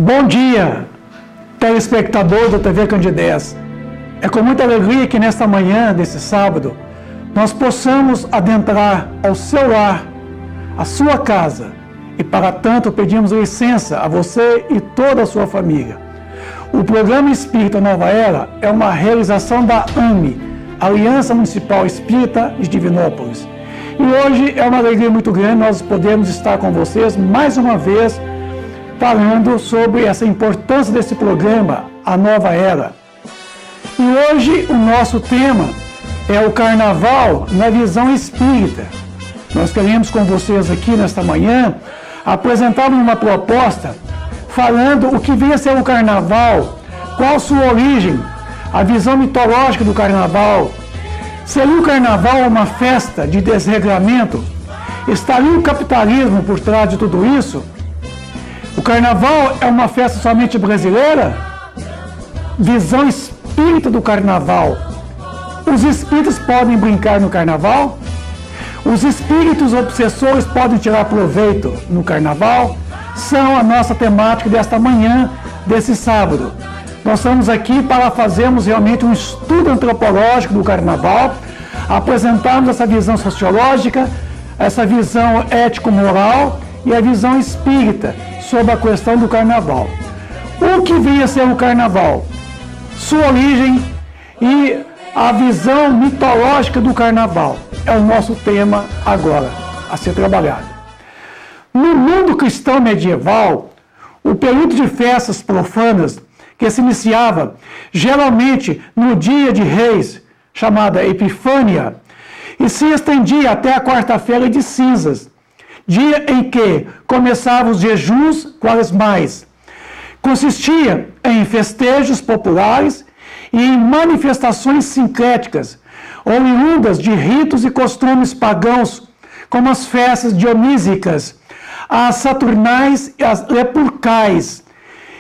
Bom dia, telespectador da TV Candidez. É com muita alegria que nesta manhã desse sábado nós possamos adentrar ao seu lar, à sua casa, e para tanto pedimos licença a você e toda a sua família. O programa Espírita Nova Era é uma realização da AME, Aliança Municipal Espírita de Divinópolis. E hoje é uma alegria muito grande nós podermos estar com vocês mais uma vez falando sobre essa importância desse programa, a Nova Era. E hoje o nosso tema é o Carnaval na visão espírita. Nós queremos com vocês aqui nesta manhã apresentar uma proposta falando o que vem a ser o Carnaval, qual sua origem, a visão mitológica do Carnaval. Seria o Carnaval uma festa de desregramento? Estaria o capitalismo por trás de tudo isso? O Carnaval é uma festa somente brasileira? Visão espírita do Carnaval. Os espíritos podem brincar no Carnaval? Os espíritos obsessores podem tirar proveito no Carnaval? São a nossa temática desta manhã, desse sábado. Nós estamos aqui para fazermos realmente um estudo antropológico do Carnaval, apresentarmos essa visão sociológica, essa visão ético-moral e a visão espírita sobre a questão do Carnaval. O que vem a ser o Carnaval? Sua origem e a visão mitológica do Carnaval é o nosso tema agora a ser trabalhado. No mundo cristão medieval, o período de festas profanas que se iniciava geralmente no dia de Reis, chamada Epifânia, e se estendia até a quarta-feira de cinzas, dia em que começavam os jejuns quaresmais. Consistia em festejos populares e em manifestações sincréticas, oriundas de ritos e costumes pagãos, como as festas dionísicas, as saturnais e as lepurcais,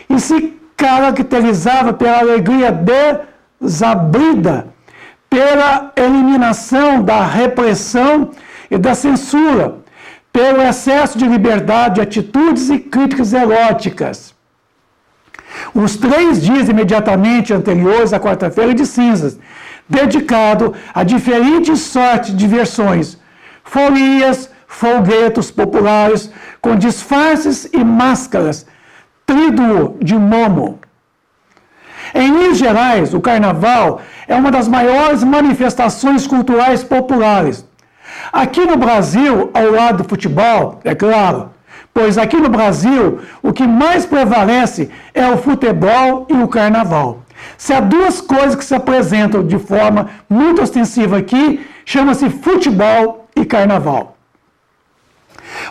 e se caracterizava pela alegria desabrida, pela eliminação da repressão e da censura, pelo excesso de liberdade de atitudes e críticas eróticas. Os 3 dias imediatamente anteriores à quarta-feira de cinzas, dedicado a diferentes sortes de diversões, folias, folguetos populares, com disfarces e máscaras, tríduo de momo. Em Minas Gerais, o Carnaval é uma das maiores manifestações culturais populares. Aqui no Brasil, ao lado do futebol, é claro, pois aqui no Brasil o que mais prevalece é o futebol e o Carnaval. Se há 2 coisas que se apresentam de forma muito ostensiva aqui, chama-se futebol e Carnaval.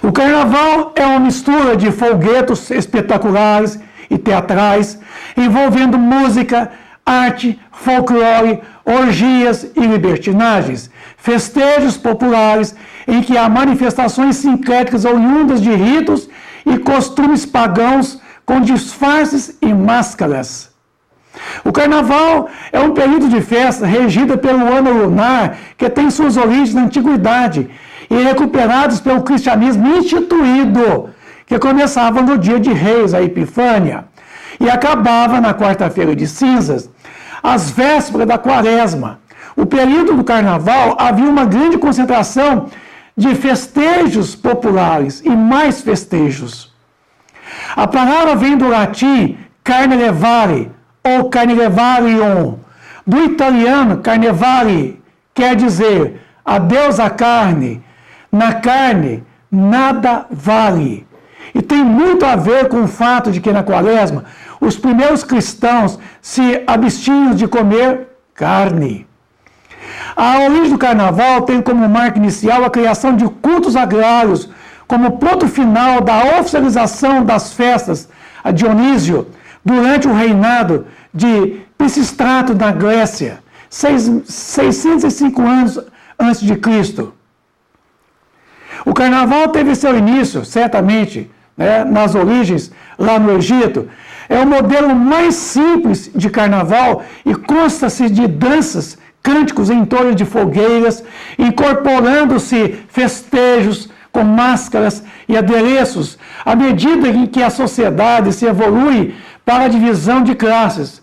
O Carnaval é uma mistura de folguetos espetaculares e teatrais, envolvendo música, arte, folclore, orgias e libertinagens, festejos populares em que há manifestações sincréticas oriundas de ritos e costumes pagãos com disfarces e máscaras. O Carnaval é um período de festa regido pelo ano lunar que tem suas origens na antiguidade e recuperados pelo cristianismo instituído, que começava no dia de Reis, a Epifânia, e acabava na quarta-feira de cinzas, às vésperas da quaresma. O período do Carnaval havia uma grande concentração de festejos populares e mais festejos. A palavra vem do latim carnevale ou carnevalium, do italiano carnevale, quer dizer adeus à carne, na carne nada vale. E tem muito a ver com o fato de que na quaresma os primeiros cristãos se abstinham de comer carne. A origem do Carnaval tem como marca inicial a criação de cultos agrários, como ponto final da oficialização das festas a Dionísio, durante o reinado de Pisístrato na Grécia, 605 anos antes de Cristo. O Carnaval teve seu início, certamente, nas origens, lá no Egito. É o modelo mais simples de Carnaval e consta-se de danças, cânticos em torno de fogueiras, incorporando-se festejos com máscaras e adereços, à medida em que a sociedade se evolui para a divisão de classes,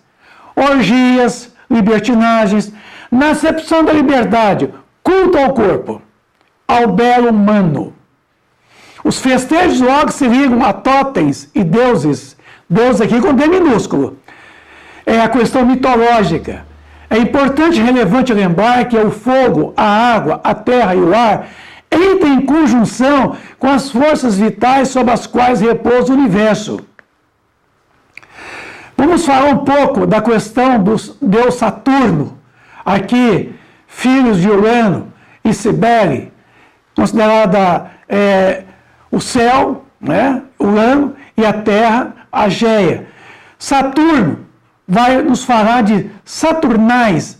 orgias, libertinagens, na acepção da liberdade, culto ao corpo, ao belo humano. Os festejos logo se ligam a totens e deuses, Deus aqui com D minúsculo. É a questão mitológica. É importante e relevante lembrar que o fogo, a água, a terra e o ar entram em conjunção com as forças vitais sobre as quais repousa o universo. Vamos falar um pouco da questão do deus Saturno, aqui, filhos de Urano e Cibele, considerada o céu, né, Urano, e a terra, a Géia. Saturno vai nos falar de Saturnais,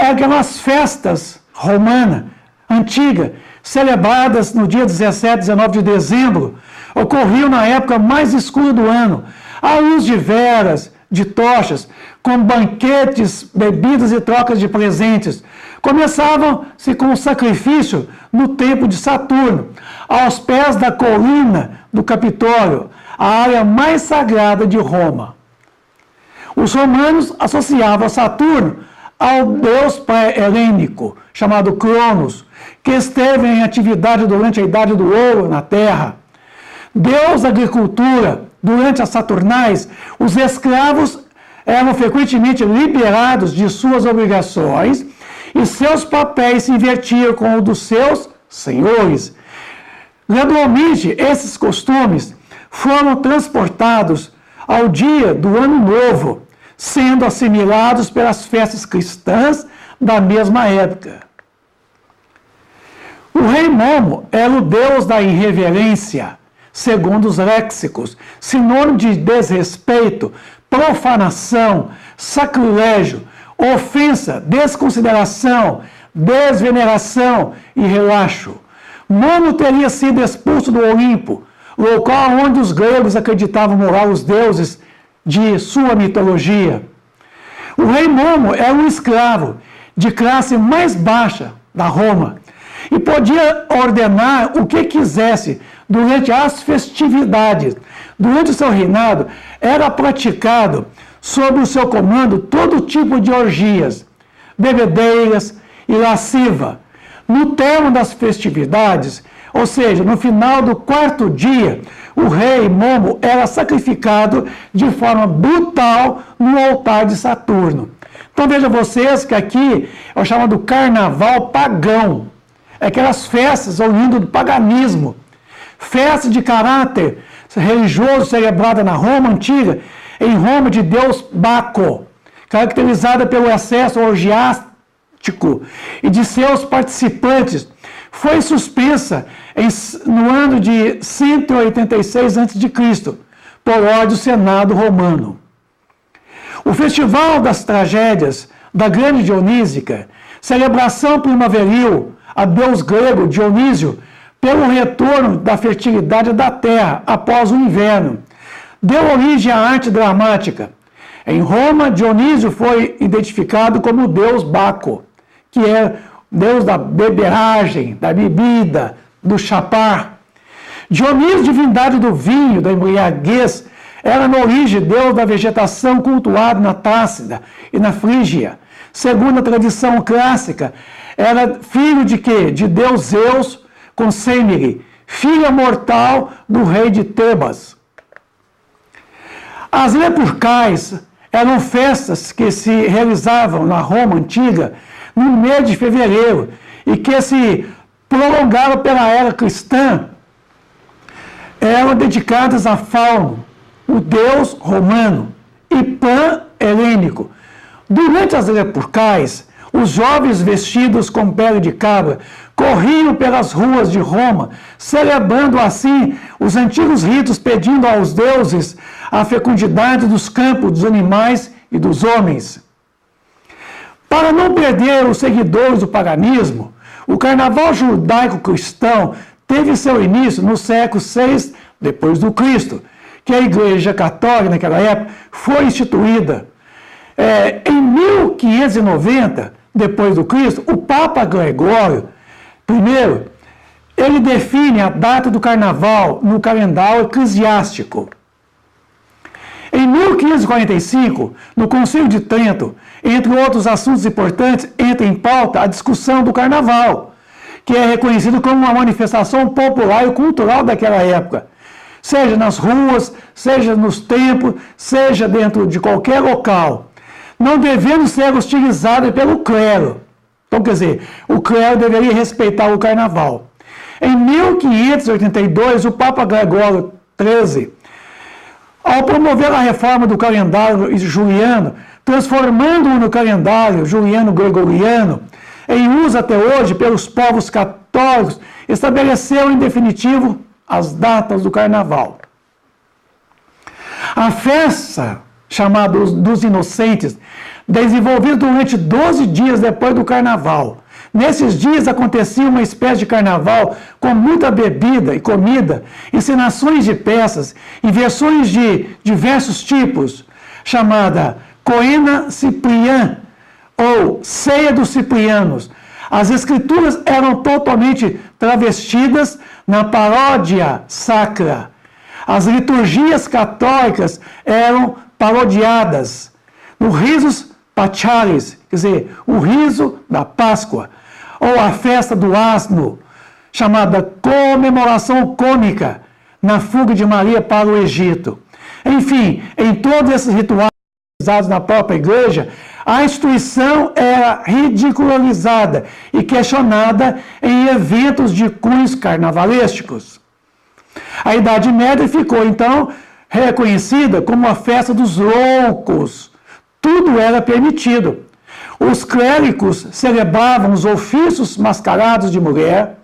aquelas festas romanas, antigas, celebradas no dia 17, 19 de dezembro, ocorriam na época mais escura do ano, à luz de velas, de tochas, com banquetes, bebidas e trocas de presentes. Começavam-se com o sacrifício no templo de Saturno, aos pés da colina do Capitólio, a área mais sagrada de Roma. Os romanos associavam Saturno ao deus pré-helênico, chamado Cronos, que esteve em atividade durante a Idade do Ouro na Terra. Deus da agricultura, durante as Saturnais, os escravos eram frequentemente liberados de suas obrigações e seus papéis se invertiam com o dos seus senhores. Gradualmente, esses costumes foram transportados ao dia do Ano Novo, sendo assimilados pelas festas cristãs da mesma época. O rei Momo era o deus da irreverência, segundo os léxicos, sinônimo de desrespeito, profanação, sacrilégio, ofensa, desconsideração, desveneração e relaxo. Momo teria sido expulso do Olimpo, local onde os gregos acreditavam morar os deuses de sua mitologia. O rei Momo era um escravo de classe mais baixa da Roma e podia ordenar o que quisesse durante as festividades. Durante o seu reinado, era praticado sob o seu comando todo tipo de orgias, bebedeiras e lasciva. No termo das festividades, ou seja, no final do quarto dia, o rei Momo era sacrificado de forma brutal no altar de Saturno. Então vejam vocês que aqui é o chamado carnaval pagão. É aquelas festas oriundas do paganismo. Festas de caráter religioso celebrada na Roma antiga, em Roma de Deus Baco, caracterizada pelo excesso orgiástico e de seus participantes, foi suspensa no ano de 186 a.C., por ordem do Senado romano. O Festival das Tragédias da Grande Dionísica, celebração primaveril a deus grego Dionísio, pelo retorno da fertilidade da terra após o inverno, deu origem à arte dramática. Em Roma, Dionísio foi identificado como o deus Baco, que é deus da beberagem, da bebida, do chapar. Dionísio, divindade do vinho, da embriaguez, era na origem deus da vegetação cultuado na Tácida e na Frígia. Segundo a tradição clássica, era filho de quê? De deus Zeus com Semire, filha mortal do rei de Tebas. As Lepurcais eram festas que se realizavam na Roma antiga no mês de fevereiro e que se prolongaram pela era cristã. Eram dedicadas a Fauno, o deus romano, e Pan helênico. Durante as Lepurcais, os jovens vestidos com pele de cabra corriam pelas ruas de Roma, celebrando assim os antigos ritos, pedindo aos deuses a fecundidade dos campos, dos animais e dos homens. Para não perder os seguidores do paganismo, o carnaval judaico-cristão teve seu início no século VI depois do Cristo, que a Igreja Católica, naquela época, foi instituída. Em 1590, depois do Cristo, o Papa Gregório I ele define a data do carnaval no calendário eclesiástico. Em 1545, no Concílio de Trento, entre outros assuntos importantes, entra em pauta a discussão do carnaval, que é reconhecido como uma manifestação popular e cultural daquela época, seja nas ruas, seja nos templos, seja dentro de qualquer local, não devendo ser hostilizado pelo clero. Então, quer dizer, o clero deveria respeitar o carnaval. Em 1582, o Papa Gregório XIII, ao promover a reforma do calendário juliano, transformando-o no calendário juliano-gregoriano, em uso até hoje pelos povos católicos, estabeleceu em definitivo as datas do carnaval. A festa, chamada dos Inocentes, desenvolvida durante 12 dias depois do carnaval. Nesses dias acontecia uma espécie de carnaval com muita bebida e comida, encenações de peças e versões de diversos tipos, chamada Coena Ciprian, ou Ceia dos Ciprianos. As escrituras eram totalmente travestidas na paródia sacra. As liturgias católicas eram parodiadas no risus pachalis, quer dizer, o riso da Páscoa, ou a festa do asno, chamada comemoração cômica, na fuga de Maria para o Egito. Enfim, em todos esses rituais realizados na própria igreja, a instituição era ridicularizada e questionada em eventos de cunhos carnavalescos. A Idade Média ficou, então, reconhecida como a festa dos loucos. Tudo era permitido. Os clérigos celebravam os ofícios mascarados de mulher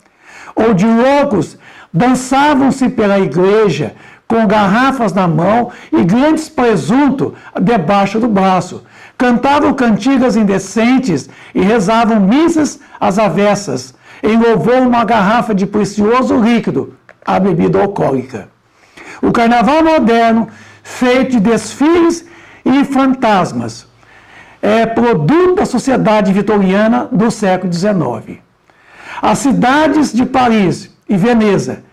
ou de loucos, dançavam-se pela igreja com garrafas na mão e grandes presuntos debaixo do braço. Cantavam cantigas indecentes e rezavam missas às avessas, em louvor a uma garrafa de precioso líquido, a bebida alcoólica. O carnaval moderno, feito de desfiles e fantasmas, é produto da sociedade vitoriana do século XIX. As cidades de Paris e Veneza,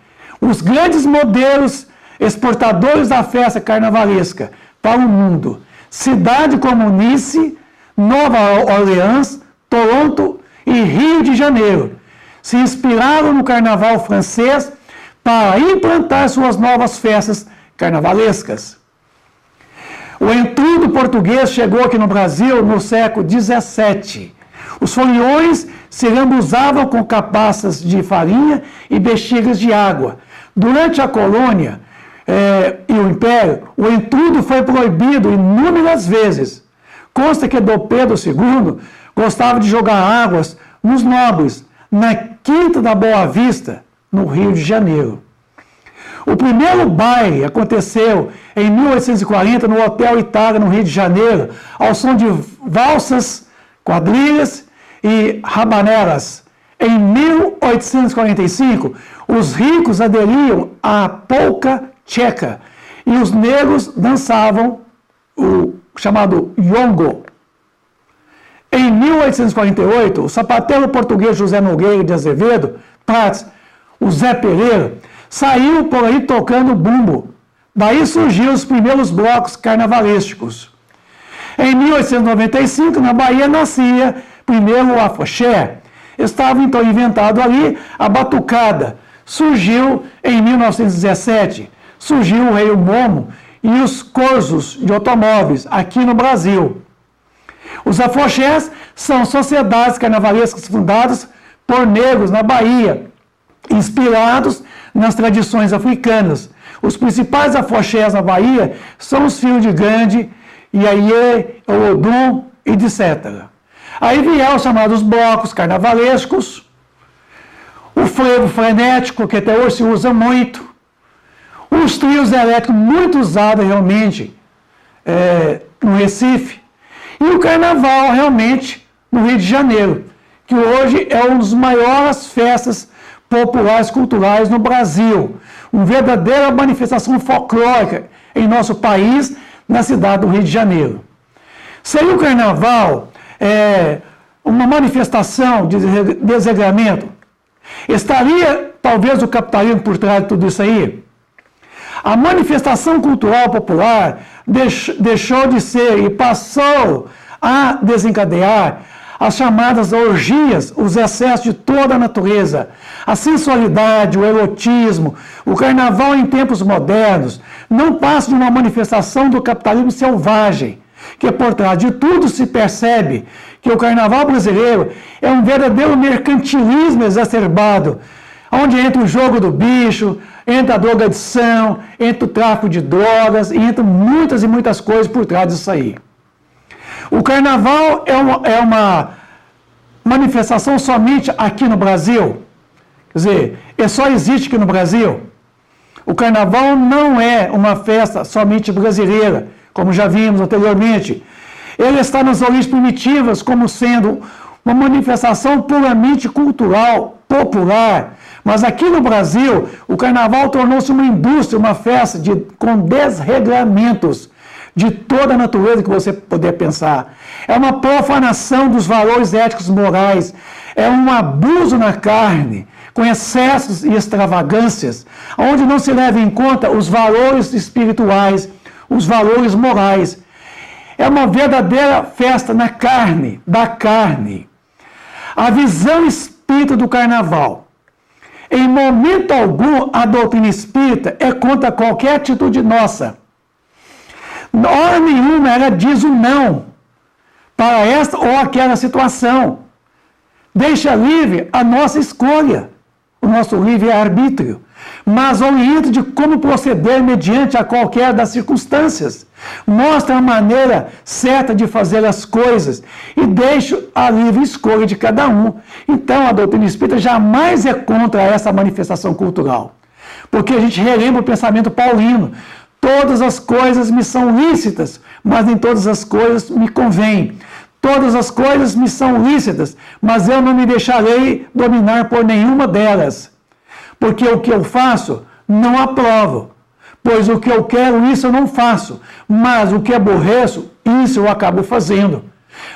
os grandes modelos exportadores da festa carnavalesca para o mundo, cidades como Nice, Nova Orleans, Toronto e Rio de Janeiro, se inspiraram no carnaval francês para implantar suas novas festas carnavalescas. O entrudo português chegou aqui no Brasil no século XVII. Os foliões se lambuzavam com cabaças de farinha e bexigas de água. Durante a colônia e o Império, o entrudo foi proibido inúmeras vezes. Consta que Dom Pedro II gostava de jogar águas nos nobres, na Quinta da Boa Vista, no Rio de Janeiro. O primeiro baile aconteceu em 1840 no Hotel Itália, no Rio de Janeiro, ao som de valsas, quadrilhas e rabaneras. Em 1845, os ricos aderiam à polca tcheca e os negros dançavam o chamado yongo. Em 1848, o sapateiro português José Nogueira de Azevedo, Prats, o Zé Pereira, saiu por aí tocando bumbo. Daí surgiram os primeiros blocos carnavalescos. Em 1895, na Bahia, nascia primeiro o afoxé. Estava então inventado ali a batucada. Surgiu em 1917, surgiu o Rei Momo e os corzos de automóveis aqui no Brasil. Os afoxés são sociedades carnavalescas fundadas por negros na Bahia, inspirados nas tradições africanas. Os principais afoxés na Bahia são os Filhos de Grande, Iaiê, Olodum e etc. Aí vieram os chamados blocos carnavalescos, o frevo frenético, que até hoje se usa muito, os trios elétricos, muito usados realmente no Recife, e o carnaval realmente no Rio de Janeiro, que hoje é uma das maiores festas populares culturais no Brasil, uma verdadeira manifestação folclórica em nosso país, na cidade do Rio de Janeiro. Seria o carnaval uma manifestação de desregramento? Estaria talvez o capitalismo por trás de tudo isso aí? A manifestação cultural popular deixou de ser e passou a desencadear as chamadas orgias, os excessos de toda a natureza, a sensualidade, o erotismo. O carnaval em tempos modernos não passa de uma manifestação do capitalismo selvagem, que por trás de tudo se percebe que o carnaval brasileiro é um verdadeiro mercantilismo exacerbado, onde entra o jogo do bicho, entra a drogadição, entra o tráfico de drogas, e entra muitas e muitas coisas por trás disso aí. O carnaval é uma manifestação somente aqui no Brasil? Quer dizer, só existe aqui no Brasil? O carnaval não é uma festa somente brasileira, como já vimos anteriormente. Ele está nas origens primitivas como sendo uma manifestação puramente cultural, popular. Mas aqui no Brasil, o carnaval tornou-se uma indústria, uma festa com desregramentos de toda a natureza que você puder pensar. É uma profanação dos valores éticos morais, é um abuso na carne, com excessos e extravagâncias, onde não se leva em conta os valores espirituais, os valores morais. É uma verdadeira festa na carne, da carne. A visão espírita do carnaval. Em momento algum, a doutrina espírita é contra qualquer atitude nossa. Hora nenhuma ela diz o não para esta ou aquela situação. Deixa livre a nossa escolha, o nosso livre-arbítrio, mas orienta de como proceder mediante a qualquer das circunstâncias. Mostra a maneira certa de fazer as coisas e deixa a livre escolha de cada um. Então, a doutrina espírita jamais é contra essa manifestação cultural, porque a gente relembra o pensamento paulino. Todas as coisas me são lícitas, mas nem todas as coisas me convêm. Todas as coisas me são lícitas, mas eu não me deixarei dominar por nenhuma delas. Porque o que eu faço, não aprovo. Pois o que eu quero, isso eu não faço. Mas o que aborreço, isso eu acabo fazendo.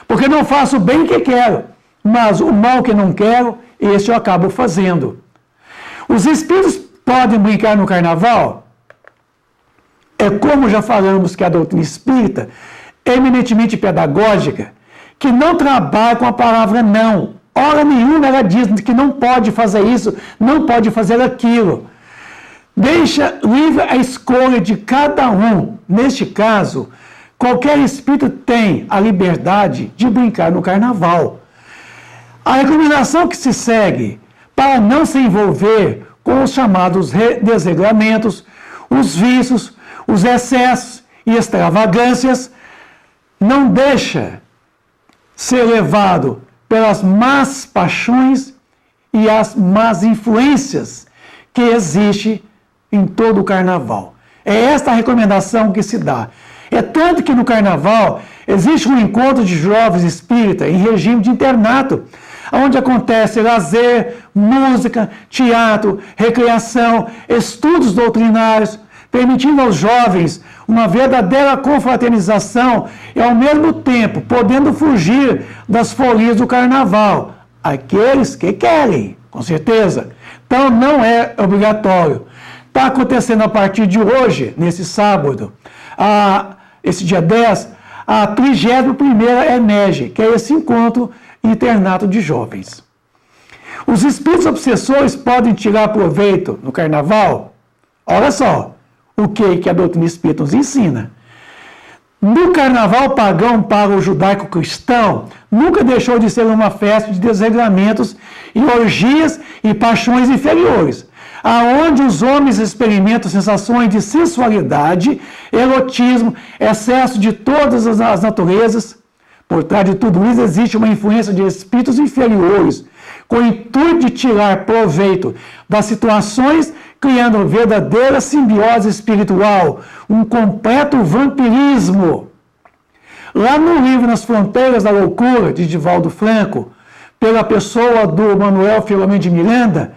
Porque não faço o bem que quero, mas o mal que não quero, esse eu acabo fazendo. Os espíritos podem brincar no carnaval? É como já falamos que a doutrina espírita é eminentemente pedagógica, que não trabalha com a palavra não. Hora nenhuma ela diz que não pode fazer isso, não pode fazer aquilo. Deixa livre a escolha de cada um. Neste caso, qualquer espírito tem a liberdade de brincar no carnaval. A recomendação que se segue para não se envolver com os chamados desregramentos, os vícios, os excessos e extravagâncias, não deixa ser levado pelas más paixões e as más influências que existe em todo o carnaval. É esta a recomendação que se dá. É tanto que no carnaval existe um encontro de jovens espíritas em regime de internato, onde acontece lazer, música, teatro, recreação, estudos doutrinários, permitindo aos jovens uma verdadeira confraternização e, ao mesmo tempo, podendo fugir das folias do carnaval. Aqueles que querem, com certeza. Então, não é obrigatório. Está acontecendo a partir de hoje, nesse sábado, esse dia 10, a 31ª EMEG, que é esse encontro internato de jovens. Os espíritos obsessores podem tirar proveito no carnaval? Olha só o que a doutrina espírita nos ensina. No carnaval pagão para o judaico-cristão, nunca deixou de ser uma festa de desregramentos e orgias e paixões inferiores, aonde os homens experimentam sensações de sensualidade, erotismo, excesso de todas as naturezas. Por trás de tudo isso existe uma influência de espíritos inferiores, com o intuito de tirar proveito das situações, criando verdadeira simbiose espiritual, um completo vampirismo. Lá no livro Nas Fronteiras da Loucura, de Divaldo Franco, pela pessoa do Manuel Filomeno de Miranda,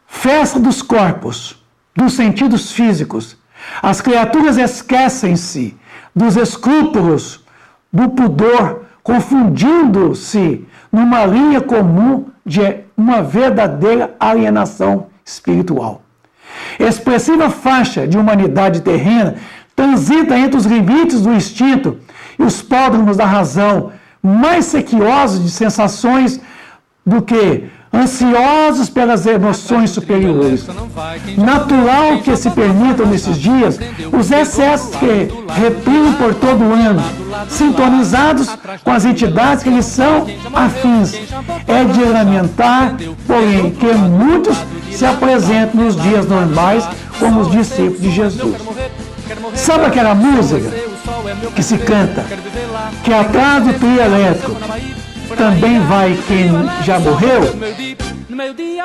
festa dos corpos, dos sentidos físicos. As criaturas esquecem-se dos escrúpulos, do pudor, confundindo-se numa linha comum de uma verdadeira alienação espiritual. Expressiva faixa de humanidade terrena transita entre os limites do instinto e os pródromos da razão, mais sequiosos de sensações do que ansiosos pelas emoções superiores. Natural que se permitam nesses dias os excessos que reprimem por todo o ano, sintonizados com as entidades que lhes são afins. É de lamentar, porém, que muitos se apresentem nos dias normais como os discípulos de Jesus. Sabe aquela música que se canta, que atrás do trio elétrico também vai quem já morreu?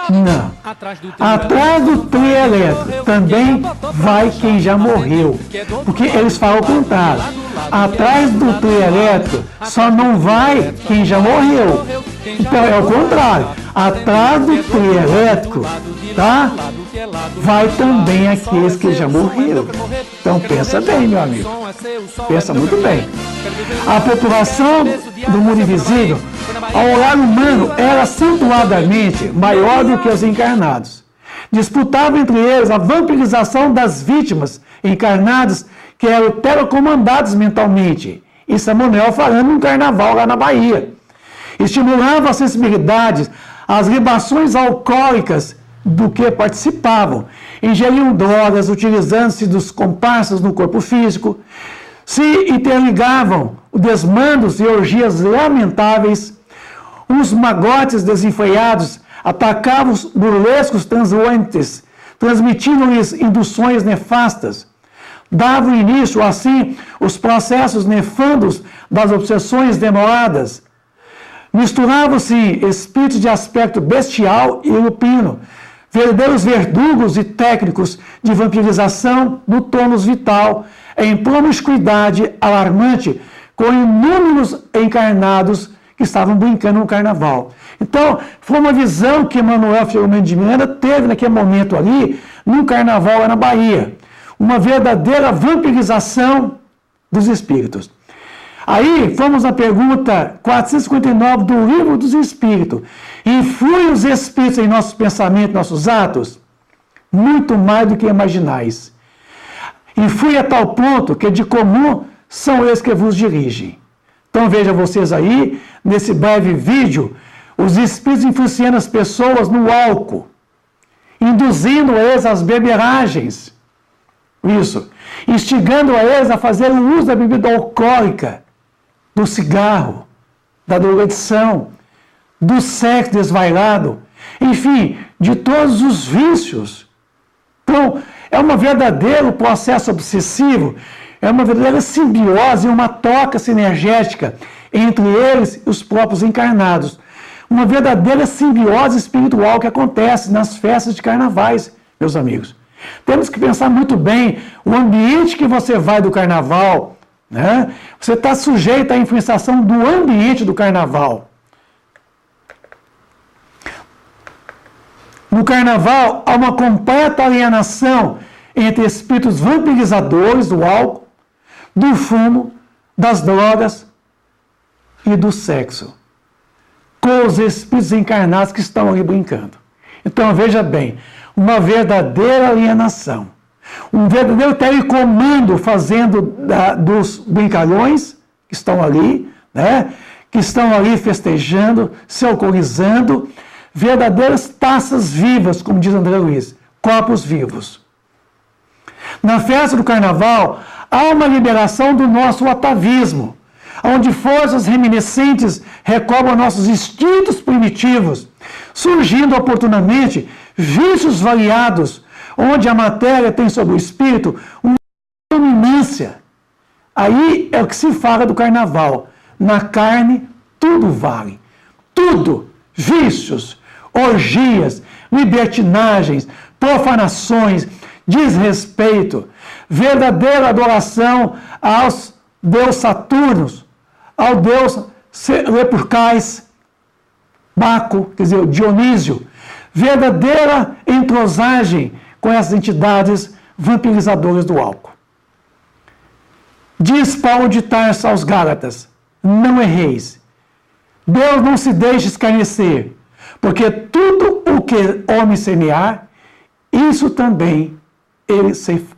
Não. Atrás do trio elétrico também vai quem já morreu. Porque eles falam o contrário. Atrás do trio elétrico só não vai quem já morreu. Então é o contrário. Atrás do trio elétrico, tá? Vai também aqueles que já morreram. Então pensa bem, meu amigo. Pensa muito bem. A população do mundo invisível, ao olhar humano, era acentuadamente maior do que os encarnados. Disputavam entre eles a vampirização das vítimas encarnadas que eram telecomandadas mentalmente. Isso é Manuel falando num carnaval lá na Bahia. Estimulavam as sensibilidades, as libações alcoólicas do que participavam. Ingeriam drogas, utilizando-se dos comparsas no corpo físico. Se interligavam desmandos e orgias lamentáveis. Os magotes desenfreados atacavam os burlescos transuantes, transmitindo-lhes induções nefastas. Davam início, assim, os processos nefandos das obsessões demoradas. Misturavam-se espíritos de aspecto bestial e lupino, verdadeiros verdugos e técnicos de vampirização do tônus vital, em promiscuidade alarmante, com inúmeros encarnados que estavam brincando no carnaval. Então, foi uma visão que Manuel Filomeno de Miranda teve naquele momento ali, no carnaval lá na Bahia. Uma verdadeira vampirização dos espíritos. Aí, vamos à pergunta 459 do Livro dos Espíritos. Influem os espíritos em nossos pensamentos, nossos atos? Muito mais do que imaginais. Influi a tal ponto que de comum são eles que vos dirigem. Então vejam vocês aí, nesse breve vídeo, os espíritos influenciando as pessoas no álcool, induzindo eles às beberagens. Isso. Instigando a eles a fazer o uso da bebida alcoólica, do cigarro, da drogadição, do sexo desvairado, enfim, de todos os vícios. Então, é um verdadeiro processo obsessivo, é uma verdadeira simbiose, uma troca sinergética entre eles e os próprios encarnados. Uma verdadeira simbiose espiritual que acontece nas festas de carnavais, meus amigos. Temos que pensar muito bem o ambiente que você vai do carnaval, né? Você está sujeito à influenciação do ambiente do carnaval. No carnaval, há uma completa alienação entre espíritos vampirizadores do álcool, do fumo, das drogas e do sexo, com os espíritos encarnados que estão ali brincando. Então, veja bem, uma verdadeira alienação, um verdadeiro telecomando fazendo dos brincalhões que estão ali, né, que estão ali festejando, se alcoolizando, verdadeiras taças vivas, como diz André Luiz, corpos vivos. Na festa do carnaval, há uma liberação do nosso atavismo, onde forças reminiscentes recobram nossos instintos primitivos, surgindo oportunamente vícios variados, onde a matéria tem sobre o espírito uma dominância. Aí é o que se fala do carnaval. Na carne, tudo vale. Tudo. Vícios, orgias, libertinagens, profanações, desrespeito, verdadeira adoração aos deus Saturnos, ao deus Lepurcais, Baco, quer dizer, Dionísio, verdadeira entrosagem com essas entidades vampirizadoras do álcool. Diz Paulo de Tarso aos Gálatas: não erreis. Deus não se deixa escarnecer, Porque tudo o que homem semear, isso também ele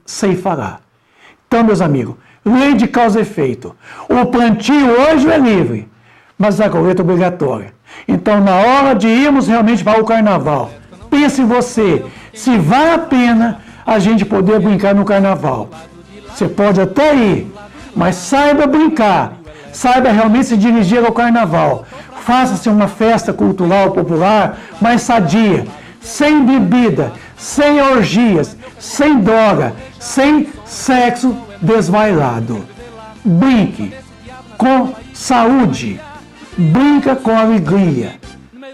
ceifará. Então, meus amigos, lei de causa e efeito. O plantio hoje é livre, mas a colheita é obrigatória. Então, na hora de irmos realmente para o carnaval, pense em você, se vale a pena a gente poder brincar no carnaval. Você pode até ir, mas saiba brincar, saiba realmente se dirigir ao carnaval. Faça-se uma festa cultural popular mais sadia, sem bebida, sem orgias, sem droga, sem sexo desvairado. Brinque com saúde, brinca com alegria,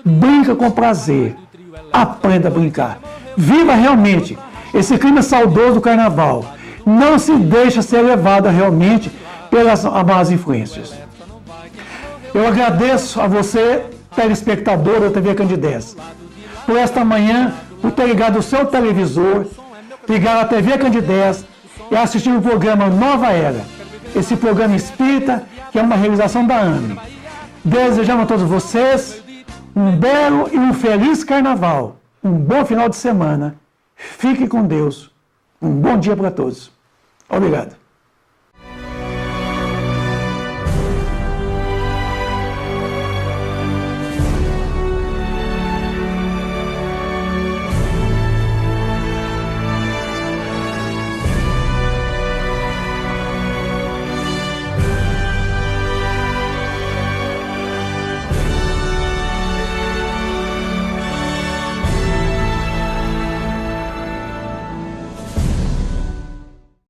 brinca com prazer. Aprenda a brincar. Viva realmente esse clima saudoso do carnaval. Não se deixe ser levado realmente pelas más influências. Eu agradeço a você, telespectador da TV Candidez, por esta manhã, por ter ligado o seu televisor, ligado a TV Candidez e assistir o programa Nova Era, esse programa espírita que é uma realização da AME. Desejamos a todos vocês um belo e um feliz carnaval, um bom final de semana. Fique com Deus. Um bom dia para todos. Obrigado.